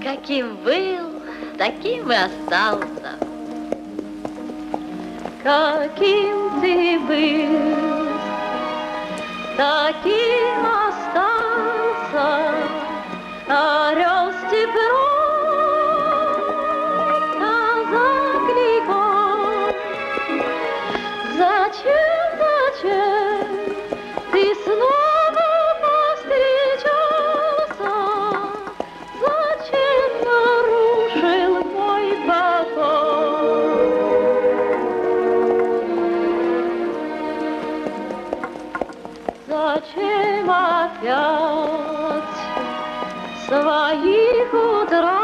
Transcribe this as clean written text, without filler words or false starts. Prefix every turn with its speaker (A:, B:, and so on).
A: Каким был, таким и остался.
B: Каким ты был, таким остался. Орел степной назад легом. Зачем ты снова повстречался? Зачем нарушил мой покой? Зачем опять своих утра